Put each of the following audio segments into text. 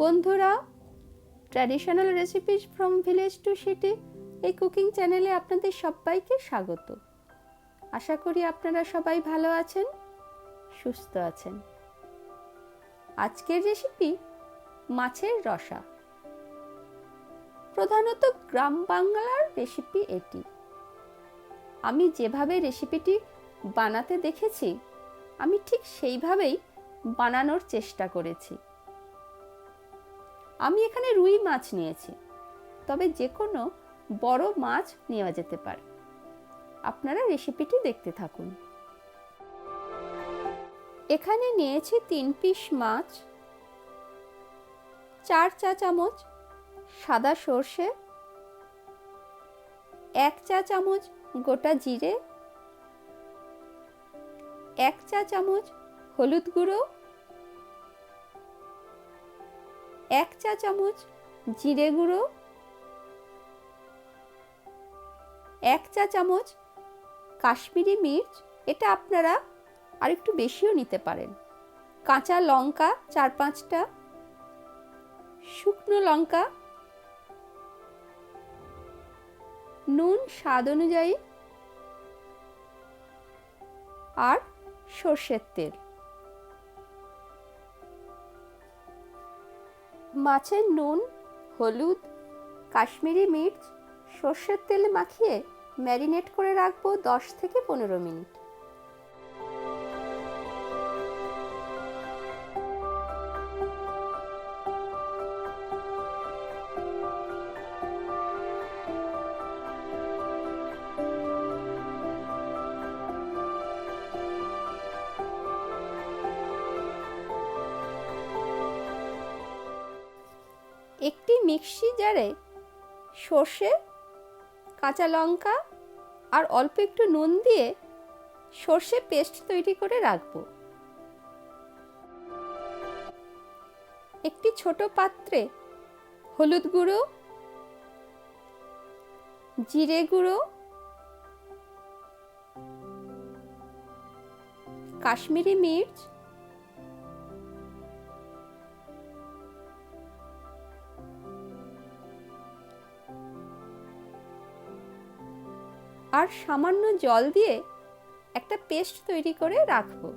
বন্ধুরা, traditional recipes from village to city এই cooking চ্যানেলে আপনাদের সবাইকে স্বাগত। আশা করি আপনারা সবাই ভালো আছেন, সুস্থ আছেন। আজকের রেসিপি মাছের রসা। প্রধানত গ্রাম বাংলার রেসিপি এটি। আমি যেভাবে রেসিপিটি বানাতে দেখেছি, আমি ঠিক সেইভাবেই বানানোর চেষ্টা করেছি। আমি এখানে রুই মাছ নিয়েছি, তবে যে কোনো বড় মাছ নেওয়া যেতে পারে। আপনারা রেসিপিটি দেখতে থাকুন। এখানে নিয়েছি 3 পিস মাছ, 4 চা চামচ সাদা সর্ষে, 1 চা চামচ গোটা জিরে, 1 চা চামচ হলুদ গুঁড়ো, 1 চা চামচ জিরে গুঁড়ো, 1 চা চামচ কাশ্মীরি মির্চ, এটা আপনারা আর একটু বেশিও নিতে পারেন, কাঁচা লঙ্কা 4-5টা, শুকনো লঙ্কা, নুন স্বাদ অনুযায়ী, আর সর্ষের তেল। মাছের নুন, হলুদ, কাশ্মীরি মির্চ, সর্ষের তেলে মাখিয়ে ম্যারিনেট করে রাখবো 10 থেকে 15 মিনিট। একটি মিক্সি জারে সর্ষে, কাঁচা লঙ্কা আর অল্প একটু নুন দিয়ে সর্ষে পেস্ট তৈরি করে রাখবো। একটি ছোট পাত্রে হলুদ গুঁড়ো, জিরে গুঁড়ো, কাশ্মীরি মির্চ, আর সামান্য জল দিয়ে একটা পেস্ট তৈরি করে রাখবো।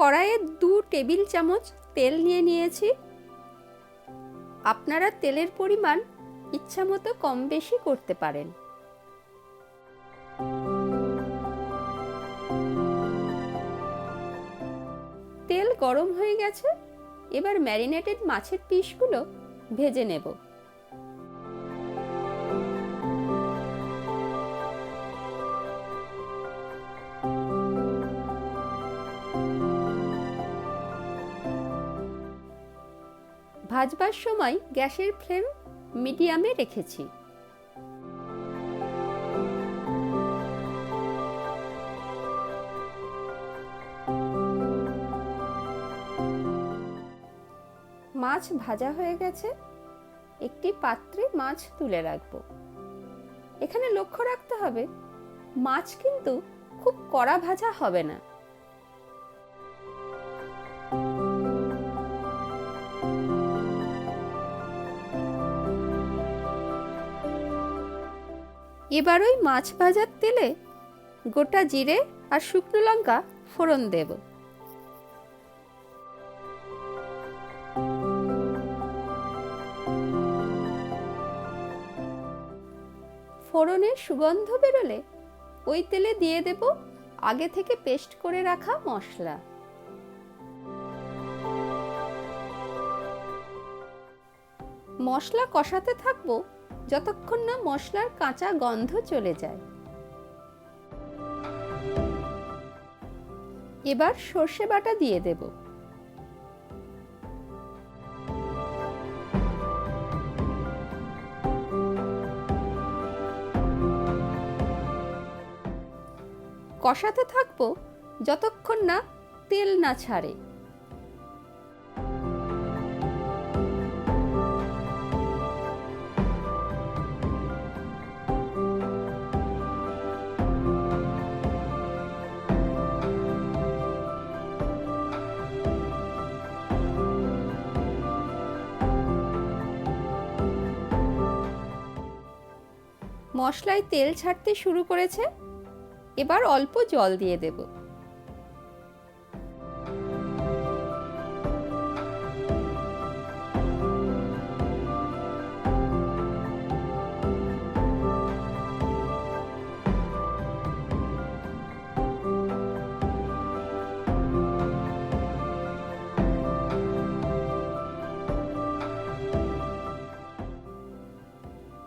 কড়াইয়ে 2 টেবিল চামচ তেল নিয়ে নিয়েছি। আপনারা তেলের পরিমাণ ইচ্ছামতো কম বেশি করতে পারেন। তেল গরম হয়ে গেছে, এবার ম্যারিনেটেড মাছের পিসগুলো ভেজে নেব। ভাজবার সময় গ্যাসের ফ্লেম মিডিয়ামে রেখেছি। মাছ ভাজা হয়ে গেছে, একটি পাত্রে মাছ তুলে রাখবো। এখানে লক্ষ্য রাখতে হবে, মাছ কিন্তু খুব কড়া ভাজা হবে না। এবার ওই মাছ ভাজার তেলে গোটা জিরে আর শুকনো লঙ্কা ফোড়ন দেব। ফোড়নের সুগন্ধ বেরোলে ওই তেলে দিয়ে দেব আগে থেকে পেস্ট করে রাখা মশলা। মশলা কষাতে থাকবো যতক্ষণ না মশলার কাঁচা গন্ধ চলে যায়। এবার সর্ষে বাটা দিয়ে দেব। কষাতে থাকবো যতক্ষণ না তেল না ছাড়ে। মশলায় তেল ছাড়তে শুরু করেছে। এবার অল্প জল দিয়ে দেব।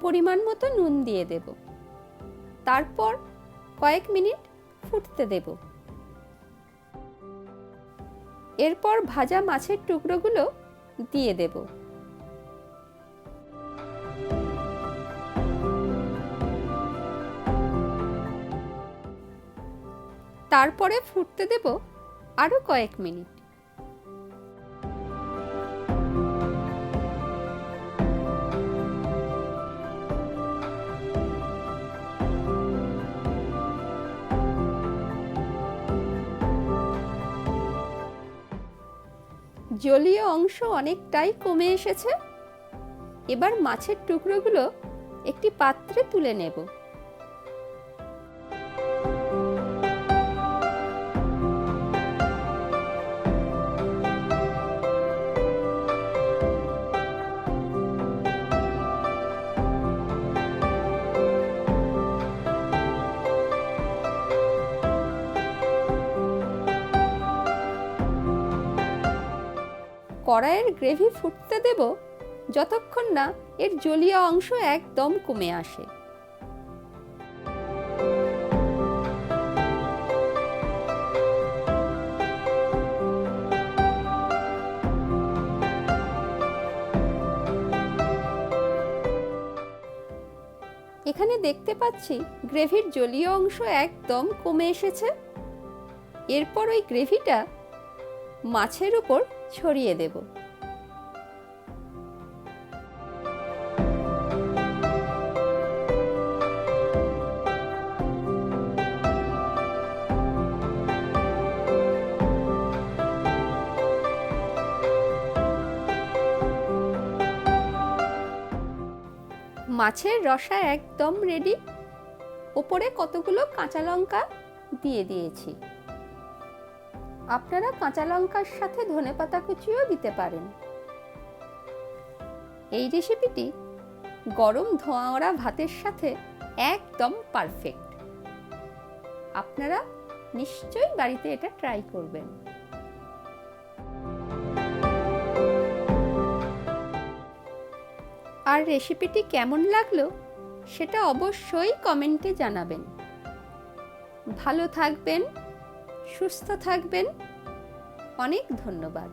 পরিমাণ মতো নুন দিয়ে দেব। তারপর কয়েক মিনিট ফুটতে দেব। এরপর ভাজা মাছের টুকরোগুলো দিয়ে দেব। তারপরে ফুটতে দেব আরো কয়েক মিনিট। জলীয় অংশ অনেকটাই কমে এসেছে। এবার মাছের টুকরোগুলো একটি পাত্রে তুলে নেব। কড়াইয়ের গ্রেভি ফুটতে দেব যতক্ষণ না এর জলীয় অংশ একদম কমে আসে। এখানে দেখতে পাচ্ছি গ্রেভির জলীয় অংশ একদম কমে এসেছে। এরপর ওই গ্রেভিটা মাছের উপর ছড়িয়ে দেব। মাছের রসা একদম রেডি। ওপরে কতগুলো কাঁচা লঙ্কা দিয়ে দিয়েছি। আপনারা কাঁচা লঙ্কার সাথে ধনেপাতা কুচিও দিতে পারেন। এই রেসিপিটি গরম ধোঁয়া ওড়া ভাতের সাথে একদম পারফেক্ট। আপনারা নিশ্চয়ই বাড়িতে এটা ট্রাই করবেন। আর রেসিপিটি কেমন লাগলো সেটা অবশ্যই কমেন্টে জানাবেন। ভালো থাকবেন, সুস্থ থাকবেন। অনেক ধন্যবাদ।